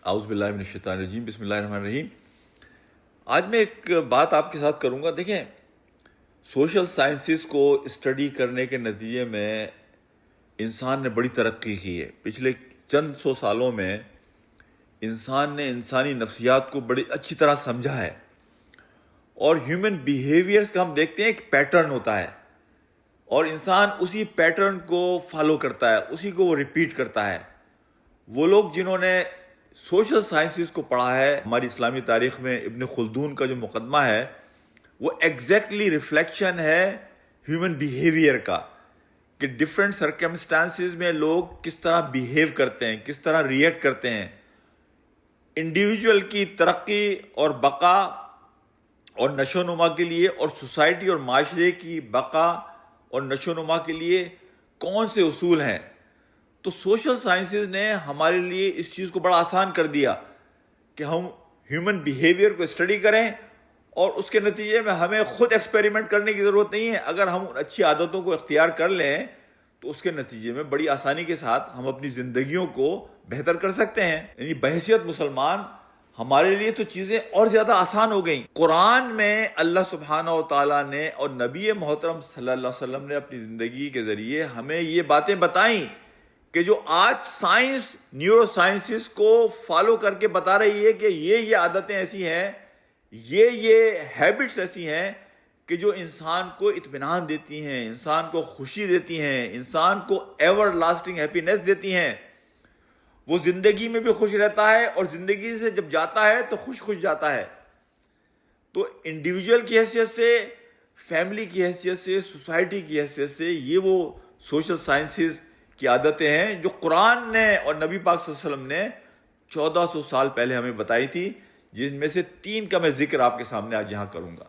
اعوذ باللہ من الشیطان الرجیم، بسم اللہ الرحمن الرحیم۔ آج میں ایک بات آپ کے ساتھ کروں گا۔ دیکھیں، سوشل سائنسز کو اسٹڈی کرنے کے نتیجے میں انسان نے بڑی ترقی کی ہے۔ پچھلے چند سو سالوں میں انسان نے انسانی نفسیات کو بڑی اچھی طرح سمجھا ہے، اور ہیومن بیہیویئرز کا ہم دیکھتے ہیں ایک پیٹرن ہوتا ہے، اور انسان اسی پیٹرن کو فالو کرتا ہے، اسی کو وہ ریپیٹ کرتا ہے۔ وہ لوگ جنہوں نے سوشل سائنسز کو پڑھا ہے، ہماری اسلامی تاریخ میں ابن خلدون کا جو مقدمہ ہے وہ ایگزیکٹلی ریفلیکشن ہے ہیومن بیہیویئر کا، کہ ڈفرینٹ سرکمسٹانسز میں لوگ کس طرح بیہیو کرتے ہیں، کس طرح ریئیکٹ کرتے ہیں۔ انڈیویجول کی ترقی اور بقا اور نشو و نما کے لیے، اور سوسائٹی اور معاشرے کی بقا اور نشو و نما کے لیے کون سے اصول ہیں؟ تو سوشل سائنسز نے ہمارے لیے اس چیز کو بڑا آسان کر دیا کہ ہم ہیومن بیہیویئر کو اسٹڈی کریں، اور اس کے نتیجے میں ہمیں خود ایکسپیریمنٹ کرنے کی ضرورت نہیں ہے۔ اگر ہم ان اچھی عادتوں کو اختیار کر لیں تو اس کے نتیجے میں بڑی آسانی کے ساتھ ہم اپنی زندگیوں کو بہتر کر سکتے ہیں۔ یعنی بحیثیت مسلمان ہمارے لیے تو چیزیں اور زیادہ آسان ہو گئیں۔ قرآن میں اللہ سبحانہ و تعالیٰ نے اور نبی محترم صلی اللہ علیہ وسلم نے اپنی زندگی کے ذریعے ہمیں یہ باتیں بتائیں کہ جو آج سائنس، نیورو سائنسز کو فالو کر کے بتا رہی ہے کہ یہ عادتیں ایسی ہیں، یہ ہیبٹس ایسی ہیں کہ جو انسان کو اطمینان دیتی ہیں، انسان کو خوشی دیتی ہیں، انسان کو ایور لاسٹنگ ہیپینس دیتی ہیں۔ وہ زندگی میں بھی خوش رہتا ہے، اور زندگی سے جب جاتا ہے تو خوش جاتا ہے۔ تو انڈیویجول کی حیثیت سے، فیملی کی حیثیت سے، سوسائٹی کی حیثیت سے، یہ وہ سوشل سائنسز کی عادتیں ہیں جو قرآن نے اور نبی پاک صلی اللہ علیہ وسلم نے 1400 سال پہلے ہمیں بتائی تھی، جن میں سے 3 کا میں ذکر آپ کے سامنے آج یہاں کروں گا۔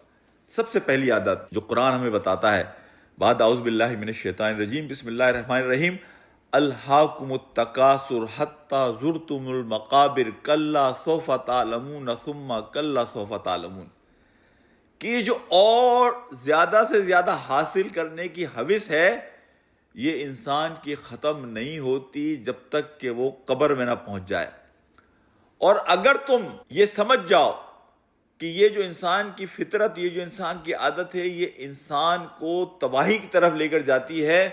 سب سے پہلی عادت جو قرآن ہمیں بتاتا ہے، بعد اعوذ باللہ من الشیطان الرجیم، بسم اللہ الرحمن الرحیم، الہاکم التکاثر حتی زرتم المقابر کلا سوف تعلمون ثم کلا سوف تعلمون، کہ یہ جو اور زیادہ سے زیادہ حاصل کرنے کی ہوس ہے، یہ انسان کی ختم نہیں ہوتی جب تک کہ وہ قبر میں نہ پہنچ جائے۔ اور اگر تم یہ سمجھ جاؤ کہ یہ جو انسان کی فطرت، یہ جو انسان کی عادت ہے، یہ انسان کو تباہی کی طرف لے کر جاتی ہے،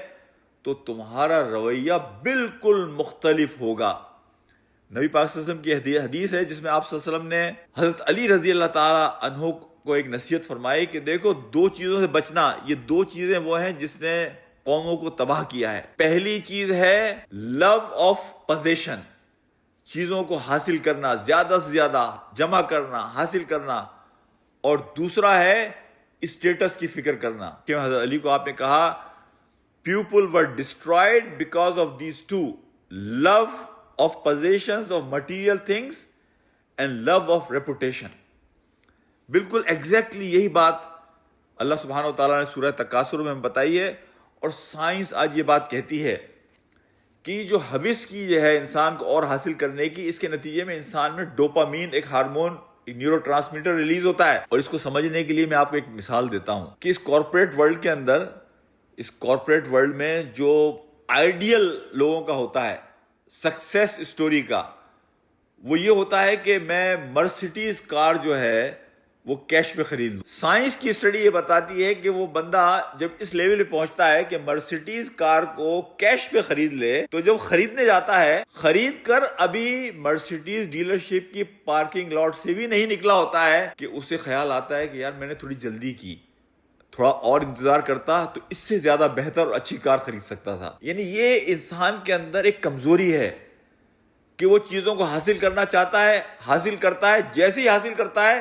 تو تمہارا رویہ بالکل مختلف ہوگا۔ نبی پاک صلی اللہ علیہ وسلم کی حدیث ہے جس میں آپ صلی اللہ علیہ وسلم نے حضرت علی رضی اللہ تعالی عنہ کو ایک نصیحت فرمائی کہ دیکھو، 2 چیزوں سے بچنا، یہ 2 چیزیں وہ ہیں جس نے قوموں کو تباہ کیا ہے۔ پہلی چیز ہے لو آف پوزیشن، چیزوں کو حاصل کرنا، زیادہ سے زیادہ جمع کرنا، حاصل کرنا، اور دوسرا ہے اسٹیٹس کی فکر کرنا۔ کہ حضرت علی کو آپ نے کہا people were destroyed because of these 2، love of possessions of material things and love of reputation. بالکل ایگزیکٹلی یہی بات اللہ سبحانہ و تعالیٰ نے سورہ تکاثر میں ہم بتائی ہے، اور سائنس آج یہ بات کہتی ہے کہ جو ہوس کی جو ہے انسان کو اور حاصل کرنے کی، اس کے نتیجے میں انسان میں ڈوپامین ایک ہارمون، ایک نیورو ٹرانسمیٹر ریلیز ہوتا ہے۔ اور اس کو سمجھنے کے لیے میں آپ کو ایک مثال دیتا ہوں کہ اس کارپوریٹ ورلڈ کے اندر، اس کارپوریٹ ورلڈ میں جو آئیڈیل لوگوں کا ہوتا ہے، سکسیس اسٹوری کا، وہ یہ ہوتا ہے کہ میں مرسیڈیز کار جو ہے وہ کیش پہ خرید لوں۔ سائنس کی اسٹڈی یہ بتاتی ہے کہ وہ بندہ جب اس لیول پہ پہنچتا ہے کہ مرسیڈیز کار کو کیش پہ خرید لے، تو جب خریدنے جاتا ہے، خرید کر ابھی مرسیڈیز ڈیلرشپ کی پارکنگ لاٹ سے بھی نہیں نکلا ہوتا ہے کہ اسے خیال آتا ہے کہ یار میں نے تھوڑی جلدی کی، تھوڑا اور انتظار کرتا تو اس سے زیادہ بہتر اور اچھی کار خرید سکتا تھا۔ یعنی یہ انسان کے اندر ایک کمزوری ہے کہ وہ چیزوں کو حاصل کرنا چاہتا ہے، حاصل کرتا ہے، جیسے ہی حاصل کرتا ہے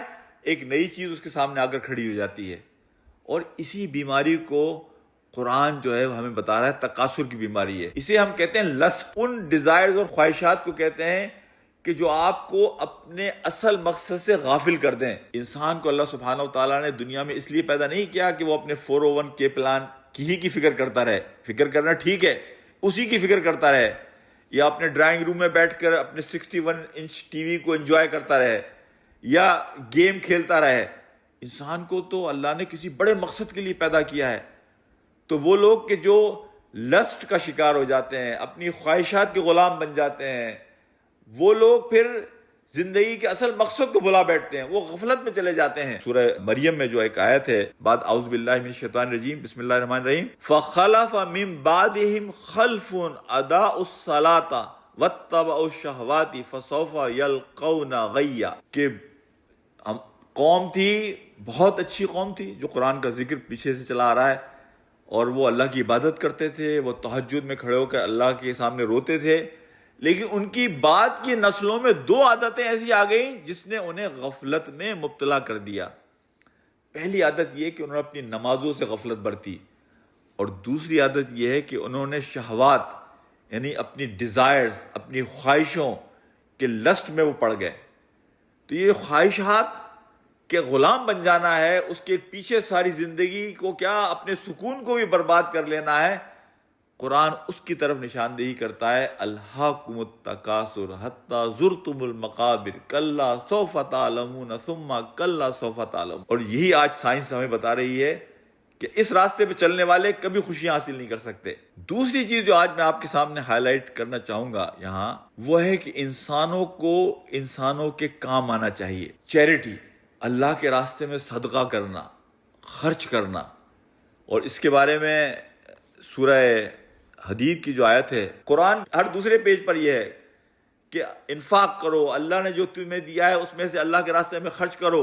ایک نئی چیز اس کے سامنے آ کر کھڑی ہو جاتی ہے۔ اور اسی بیماری کو قرآن جو ہے ہمیں بتا رہا ہے، تکاثر کی بیماری ہے۔ اسے ہم کہتے ہیں لسٹ، ان ڈیزائرز اور خواہشات کو کہتے ہیں کہ جو آپ کو اپنے اصل مقصد سے غافل کر دیں۔ انسان کو اللہ سبحانہ و تعالیٰ نے دنیا میں اس لیے پیدا نہیں کیا کہ وہ اپنے 401k پلان کی فکر کرتا رہے۔ فکر کرنا ٹھیک ہے، اسی کی فکر کرتا رہے، یا اپنے ڈرائنگ روم میں بیٹھ کر اپنے 61 انچ ٹی وی کو انجوائے کرتا رہے، یا گیم کھیلتا رہے۔ انسان کو تو اللہ نے کسی بڑے مقصد کے لیے پیدا کیا ہے۔ تو وہ لوگ کہ جو لسٹ کا شکار ہو جاتے ہیں، اپنی خواہشات کے غلام بن جاتے ہیں، وہ لوگ پھر زندگی کے اصل مقصد کو بھلا بیٹھتے ہیں، وہ غفلت میں چلے جاتے ہیں۔ سورہ مریم میں جو ایک آیت ہے بعد اعوذ باللہ من الشیطان الرجیم بسم اللہ الرحمن الرحیم فخلف من بعدهم خلف اضاعوا الصلاۃ واتبعوا الشہوات فسوف یلقون غیا، کہ ہم قوم تھی، بہت اچھی قوم تھی، جو قرآن کا ذکر پیچھے سے چلا آ رہا ہے، اور وہ اللہ کی عبادت کرتے تھے، وہ تہجد میں کھڑے ہو کر اللہ کے سامنے روتے تھے، لیکن ان کی بعد کی نسلوں میں دو عادتیں ایسی آ گئیں جس نے انہیں غفلت میں مبتلا کر دیا۔ پہلی عادت یہ کہ انہوں نے اپنی نمازوں سے غفلت برتی، اور دوسری عادت یہ ہے کہ انہوں نے شہوات یعنی اپنی ڈیزائرز، اپنی خواہشوں کے لسٹ میں وہ پڑ گئے۔ تو یہ خواہشات کے غلام بن جانا ہے، اس کے پیچھے ساری زندگی کو کیا اپنے سکون کو بھی برباد کر لینا ہے، قرآن اس کی طرف نشاندہی کرتا ہے الہاکم التکاثر حتی زرتم المقابر کلا سوف تعلمون ثم کلا سوف تعلمون۔ اور یہی آج سائنس ہمیں بتا رہی ہے کہ اس راستے پہ چلنے والے کبھی خوشیاں حاصل نہیں کر سکتے۔ دوسری چیز جو آج میں آپ کے سامنے ہائی لائٹ کرنا چاہوں گا یہاں، وہ ہے کہ انسانوں کو انسانوں کے کام آنا چاہیے۔ چیریٹی، اللہ کے راستے میں صدقہ کرنا، خرچ کرنا، اور اس کے بارے میں سورہ حدید کی جو آیت ہے، قرآن ہر دوسرے پیج پر یہ ہے کہ انفاق کرو، اللہ نے جو تمہیں دیا ہے اس میں سے اللہ کے راستے میں خرچ کرو۔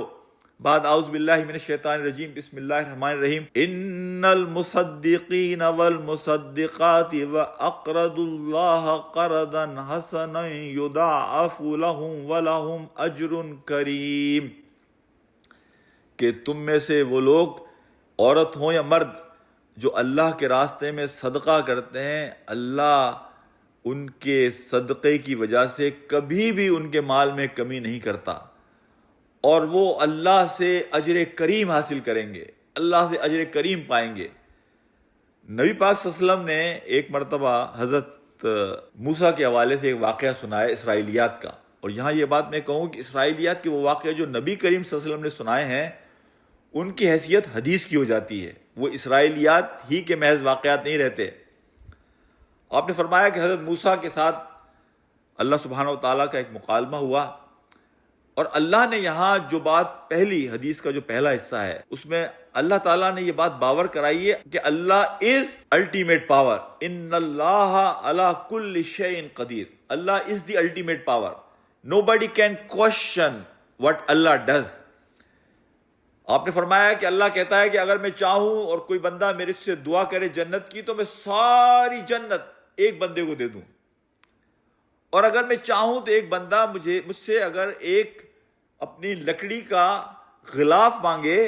بعد اعوذ باللہ من الشیطان الرجیم بسم اللہ الرحمن الرحیم ان المصدقین والمصدقات واقرضوا اللہ قرضا حسنا یضاعف لهم ولهم اجر کریم، کہ تم میں سے وہ لوگ، عورت ہوں یا مرد، جو اللہ کے راستے میں صدقہ کرتے ہیں، اللہ ان کے صدقے کی وجہ سے کبھی بھی ان کے مال میں کمی نہیں کرتا، اور وہ اللہ سے اجر کریم حاصل کریں گے، اللہ سے اجر کریم پائیں گے۔ نبی پاک صلی اللہ علیہ وسلم نے ایک مرتبہ حضرت موسیٰ کے حوالے سے ایک واقعہ سنایا اسرائیلیات کا، اور یہاں یہ بات میں کہوں کہ اسرائیلیات کے وہ واقعہ جو نبی کریم صلی اللہ علیہ وسلم نے سنائے ہیں، ان کی حیثیت حدیث کی ہو جاتی ہے، وہ اسرائیلیات ہی کے محض واقعات نہیں رہتے۔ آپ نے فرمایا کہ حضرت موسیٰ کے ساتھ اللہ سبحانہ و تعالیٰ کا ایک مکالمہ ہوا، اور اللہ نے یہاں جو بات پہلی حدیث کا جو پہلا حصہ ہے اس میں اللہ تعالیٰ نے یہ بات باور کرائی ہے کہ اللہ از الٹیمیٹ پاور، ان اللہ علی کل شیء قدیر، Allah is the ultimate power, nobody can question what Allah does. آپ نے فرمایا کہ اللہ کہتا ہے کہ اگر میں چاہوں اور کوئی بندہ میرے سے دعا کرے جنت کی تو میں ساری جنت ایک بندے کو دے دوں، اور اگر میں چاہوں تو ایک بندہ مجھ سے اگر ایک اپنی لکڑی کا غلاف مانگے،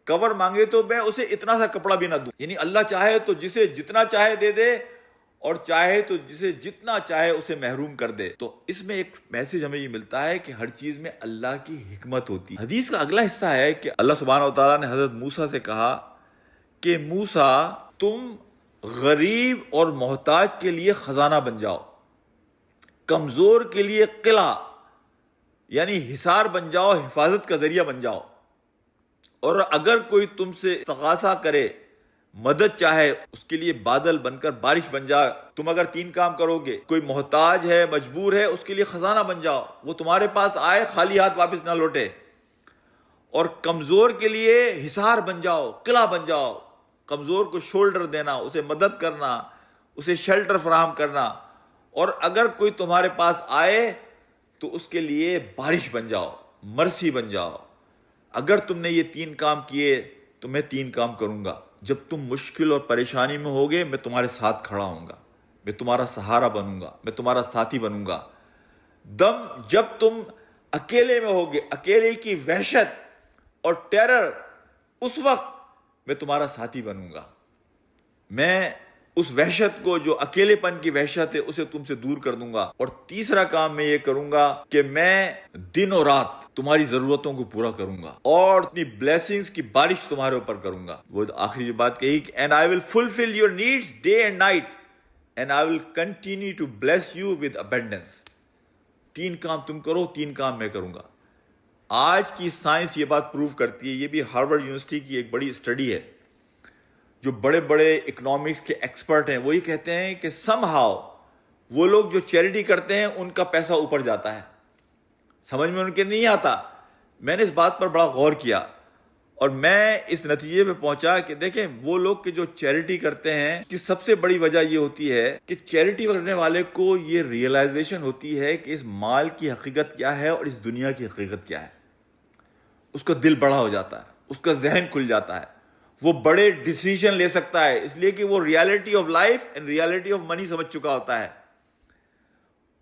کور مانگے، تو میں اسے اتنا سا کپڑا بھی نہ دوں۔ یعنی اللہ چاہے تو جسے جتنا چاہے دے دے، اور چاہے تو جسے جتنا چاہے اسے محروم کر دے۔ تو اس میں ایک میسج ہمیں یہ ملتا ہے کہ ہر چیز میں اللہ کی حکمت ہوتی ہے۔ حدیث کا اگلا حصہ ہے کہ اللہ سبحانہ و تعالیٰ نے حضرت موسیٰ سے کہا کہ موسیٰ تم غریب اور محتاج کے لیے خزانہ بن جاؤ، کمزور کے لیے قلعہ یعنی حصار بن جاؤ، حفاظت کا ذریعہ بن جاؤ، اور اگر کوئی تم سے استغاثہ کرے، مدد چاہے، اس کے لیے بادل بن کر بارش بن جائے۔ تم اگر تین کام کرو گے، کوئی محتاج ہے، مجبور ہے، اس کے لیے خزانہ بن جاؤ، وہ تمہارے پاس آئے خالی ہاتھ واپس نہ لوٹے، اور کمزور کے لیے حصار بن جاؤ، قلعہ بن جاؤ، کمزور کو شولڈر دینا، اسے مدد کرنا، اسے شیلٹر فراہم کرنا، اور اگر کوئی تمہارے پاس آئے تو اس کے لیے بارش بن جاؤ، مرسی بن جاؤ۔ اگر تم نے یہ تین کام کیے تو میں تین کام کروں گا۔ جب تم مشکل اور پریشانی میں ہوگے میں تمہارے ساتھ کھڑا ہوں گا، میں تمہارا سہارا بنوں گا، میں تمہارا ساتھی بنوں گا۔ جب تم اکیلے میں ہوگے، اکیلے کی وحشت اور ٹیرر، اس وقت میں تمہارا ساتھی بنوں گا۔ میں اس وحشت کو جو اکیلے پن کی وحشت ہے اسے تم سے دور کر دوں گا۔ اور تیسرا کام میں یہ کروں گا کہ میں دن اور رات تمہاری ضرورتوں کو پورا کروں گا، اور اپنی بلیسنگز کی بارش تمہارے اوپر کروں گا۔ وہ آخری جو بات کہی کہ and I will fulfil your needs day and night and I will continue to bless you with abundance. تین کام تم کرو، تین کام میں کروں گا۔ آج کی سائنس یہ بات پروف کرتی ہے، یہ بھی ہارورڈ یونیورسٹی کی ایک بڑی اسٹڈی ہے، جو بڑے بڑے اکنامکس کے ایکسپرٹ ہیں وہ یہ کہتے ہیں کہ سم ہاؤ وہ لوگ جو چیریٹی کرتے ہیں ان کا پیسہ اوپر جاتا ہے، سمجھ میں ان کے نہیں آتا. میں نے اس بات پر بڑا غور کیا اور میں اس نتیجے پہ پہنچا کہ دیکھیں وہ لوگ کہ جو چیریٹی کرتے ہیں کی سب سے بڑی وجہ یہ ہوتی ہے کہ چیریٹی کرنے والے کو یہ ریئلائزیشن ہوتی ہے کہ اس مال کی حقیقت کیا ہے اور اس دنیا کی حقیقت کیا ہے. اس کا دل بڑا ہو جاتا ہے, اس کا ذہن کھل جاتا ہے, وہ بڑے ڈیسیژن لے سکتا ہے, اس لیے کہ وہ reality of life and reality of money سمجھ چکا ہوتا ہے.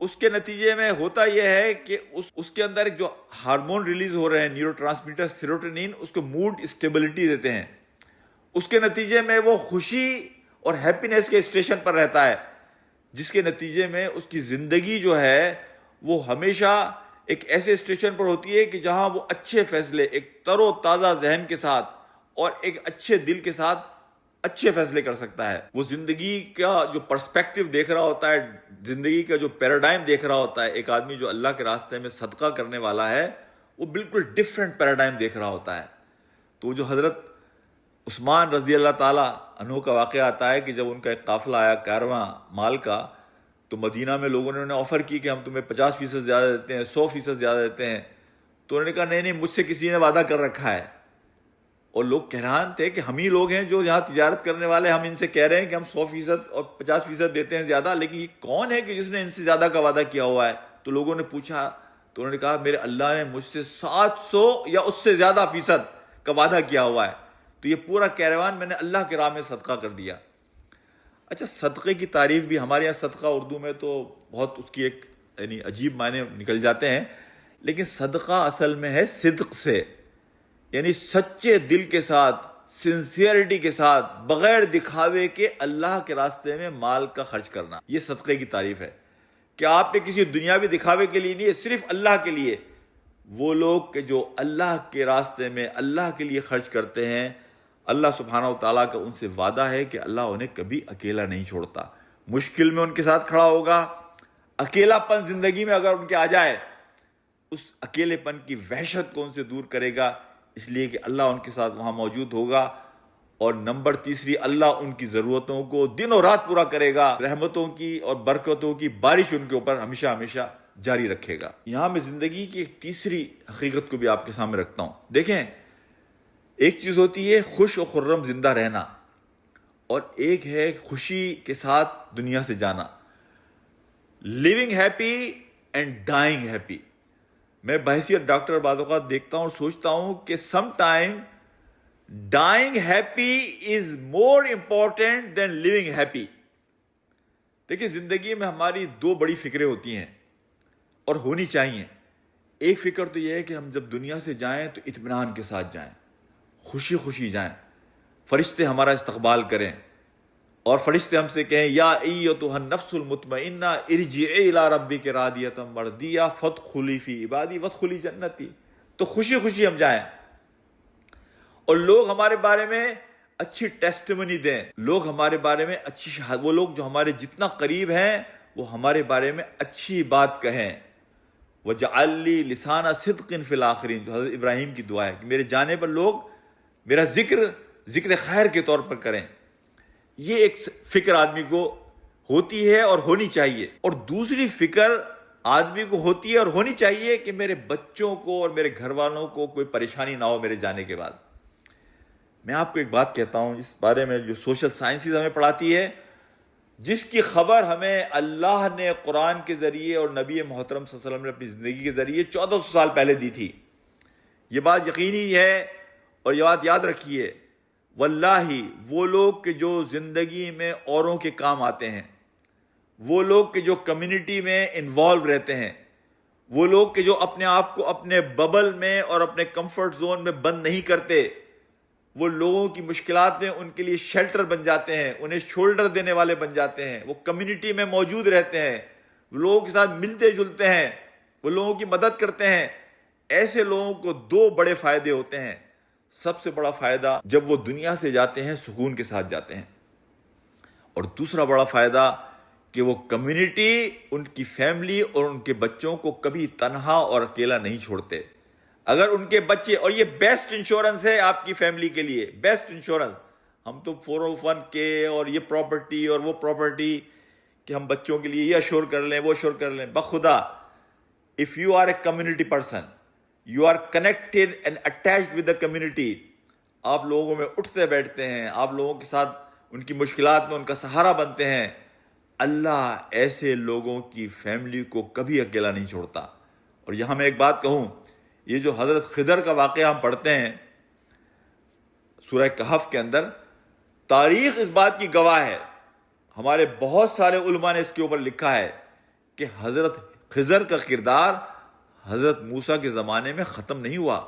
اس کے نتیجے میں ہوتا یہ ہے کہ اس کے اندر جو ہارمون ریلیز ہو رہے ہیں, نیورو ٹرانسمیٹر سیروٹونین, اس کو موڈ اسٹیبلٹی دیتے ہیں. اس کے نتیجے میں وہ خوشی اور ہیپینس کے اسٹیشن پر رہتا ہے, جس کے نتیجے میں اس کی زندگی جو ہے وہ ہمیشہ ایک ایسے اسٹیشن پر ہوتی ہے کہ جہاں وہ اچھے فیصلے, ایک تر و تازہ ذہن کے ساتھ اور ایک اچھے دل کے ساتھ اچھے فیصلے کر سکتا ہے. وہ زندگی کا جو پرسپیکٹو دیکھ رہا ہوتا ہے, زندگی کا جو پیراڈائم دیکھ رہا ہوتا ہے, ایک آدمی جو اللہ کے راستے میں صدقہ کرنے والا ہے وہ بالکل ڈیفرنٹ پیراڈائم دیکھ رہا ہوتا ہے. تو جو حضرت عثمان رضی اللہ تعالیٰ عنہ کا واقعہ آتا ہے کہ جب ان کا ایک قافلہ آیا کارواں مال کا, تو مدینہ میں لوگوں نے انہیں آفر کی کہ ہم تمہیں 50% زیادہ دیتے ہیں, 100% زیادہ دیتے ہیں. تو انہوں نے کہا نہیں, مجھ سے کسی نے وعدہ کر رکھا ہے. اور لوگ حیران تھے کہ ہم ہی لوگ ہیں جو یہاں تجارت کرنے والے, ہم ان سے کہہ رہے ہیں کہ ہم 100% اور 50% دیتے ہیں زیادہ, لیکن یہ کون ہے کہ جس نے ان سے زیادہ کا وعدہ کیا ہوا ہے؟ تو لوگوں نے پوچھا, تو انہوں نے کہا میرے اللہ نے مجھ سے 700 یا اس سے زیادہ فیصد کا وعدہ کیا ہوا ہے, تو یہ پورا کیروان میں نے اللہ کے راہ میں صدقہ کر دیا. اچھا, صدقے کی تعریف بھی ہمارے یہاں صدقہ اردو میں تو بہت اس کی ایک یعنی عجیب معنی نکل جاتے ہیں, لیکن صدقہ اصل میں ہے صدق سے, یعنی سچے دل کے ساتھ, سنسیئرٹی کے ساتھ, بغیر دکھاوے کے اللہ کے راستے میں مال کا خرچ کرنا. یہ صدقے کی تعریف ہے کہ آپ نے کسی دنیاوی دکھاوے کے لیے نہیں, صرف اللہ کے لیے. وہ لوگ کہ جو اللہ کے راستے میں اللہ کے لیے خرچ کرتے ہیں, اللہ سبحانہ و تعالیٰ کا ان سے وعدہ ہے کہ اللہ انہیں کبھی اکیلا نہیں چھوڑتا. مشکل میں ان کے ساتھ کھڑا ہوگا. اکیلا پن زندگی میں اگر ان کے آ جائے, اس اکیلے پن کی وحشت کو ان سے دور کرے گا, اس لیے کہ اللہ ان کے ساتھ وہاں موجود ہوگا. اور نمبر تیسری, اللہ ان کی ضرورتوں کو دن اور رات پورا کرے گا, رحمتوں کی اور برکتوں کی بارش ان کے اوپر ہمیشہ ہمیشہ جاری رکھے گا. یہاں میں زندگی کی ایک تیسری حقیقت کو بھی آپ کے سامنے رکھتا ہوں. دیکھیں, ایک چیز ہوتی ہے خوش و خرم زندہ رہنا, اور ایک ہے خوشی کے ساتھ دنیا سے جانا. Living happy and dying happy. میں بحیثیت ڈاکٹر بعض اوقات دیکھتا ہوں اور سوچتا ہوں کہ some time dying happy is more important than living happy. دیکھیں, زندگی میں ہماری دو بڑی فکریں ہوتی ہیں اور ہونی چاہیے. ایک فکر تو یہ ہے کہ ہم جب دنیا سے جائیں تو اطمینان کے ساتھ جائیں, خوشی خوشی جائیں, فرشتے ہمارا استقبال کریں اور فرشتے ہم سے کہیں یا ایتھا النفس المطمئنہ ارجعی الی ربک راضیۃ مرضیہ فادخلی فی عبادی وادخلی جنتی. تو خوشی خوشی ہم جائیں اور لوگ ہمارے بارے میں اچھی ٹیسٹیمنی دیں, لوگ ہمارے بارے میں وہ لوگ جو ہمارے جتنا قریب ہیں وہ ہمارے بارے میں اچھی بات کہیں. وَجَعَلْ لِي لِسَانَ صِدْقٍ فِي الْآخِرِينَ, جو حضرت ابراہیم کی دعا ہے کہ میرے جانے پر لوگ میرا ذکر خیر کے طور پر کریں. یہ ایک فکر آدمی کو ہوتی ہے اور ہونی چاہیے. اور دوسری فکر آدمی کو ہوتی ہے اور ہونی چاہیے کہ میرے بچوں کو اور میرے گھر والوں کو کوئی پریشانی نہ ہو میرے جانے کے بعد. میں آپ کو ایک بات کہتا ہوں, اس بارے میں جو سوشل سائنسز ہمیں پڑھاتی ہے, جس کی خبر ہمیں اللہ نے قرآن کے ذریعے اور نبی محترم صلی اللہ علیہ وسلم نے اپنی زندگی کے ذریعے 1400 سال پہلے دی تھی. یہ بات یقینی ہے اور یہ بات یاد رکھیے, واللہ وہ لوگ کہ جو زندگی میں اوروں کے کام آتے ہیں, وہ لوگ کہ جو کمیونٹی میں انوالو رہتے ہیں, وہ لوگ کہ جو اپنے آپ کو اپنے ببل میں اور اپنے کمفرٹ زون میں بند نہیں کرتے, وہ لوگوں کی مشکلات میں ان کے لیے شیلٹر بن جاتے ہیں, انہیں شولڈر دینے والے بن جاتے ہیں, وہ کمیونٹی میں موجود رہتے ہیں, وہ لوگوں کے ساتھ ملتے جلتے ہیں, وہ لوگوں کی مدد کرتے ہیں. ایسے لوگوں کو دو بڑے فائدے ہوتے ہیں. سب سے بڑا فائدہ جب وہ دنیا سے جاتے ہیں سکون کے ساتھ جاتے ہیں, اور دوسرا بڑا فائدہ کہ وہ کمیونٹی, ان کی فیملی اور ان کے بچوں کو کبھی تنہا اور اکیلا نہیں چھوڑتے. اگر ان کے بچے, اور یہ بیسٹ انشورنس ہے آپ کی فیملی کے لیے, بیسٹ انشورنس. ہم تو 401 کے اور یہ پراپرٹی اور وہ پراپرٹی کہ ہم بچوں کے لیے یہ اشور کر لیں وہ اشور کر لیں, بخدا if you are a community person, you are connected and attached with the community, آپ لوگوں میں اٹھتے بیٹھتے ہیں، آپ لوگوں کے ساتھ ان کی مشکلات میں ان کا سہارا بنتے ہیں، اللہ ایسے لوگوں کی فیملی کو کبھی اکیلا نہیں چھوڑتا۔ اور یہاں میں ایک بات کہوں، یہ جو حضرت خضر کا واقعہ ہم پڑھتے ہیں سورہ کہف کے اندر، تاریخ اس بات کی گواہ ہے، ہمارے بہت سارے علماء نے اس کے اوپر لکھا ہے کہ حضرت خضر کا کردار حضرت موسیٰ کے زمانے میں ختم نہیں ہوا۔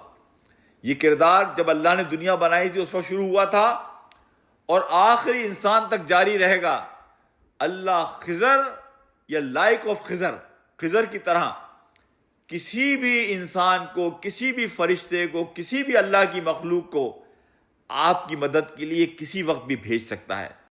یہ کردار جب اللہ نے دنیا بنائی تھی اس وقت شروع ہوا تھا اور آخری انسان تک جاری رہے گا۔ اللہ خضر یا لائک آف خضر، خضر کی طرح کسی بھی انسان کو، کسی بھی فرشتے کو، کسی بھی اللہ کی مخلوق کو آپ کی مدد کے لیے کسی وقت بھی بھیج سکتا ہے۔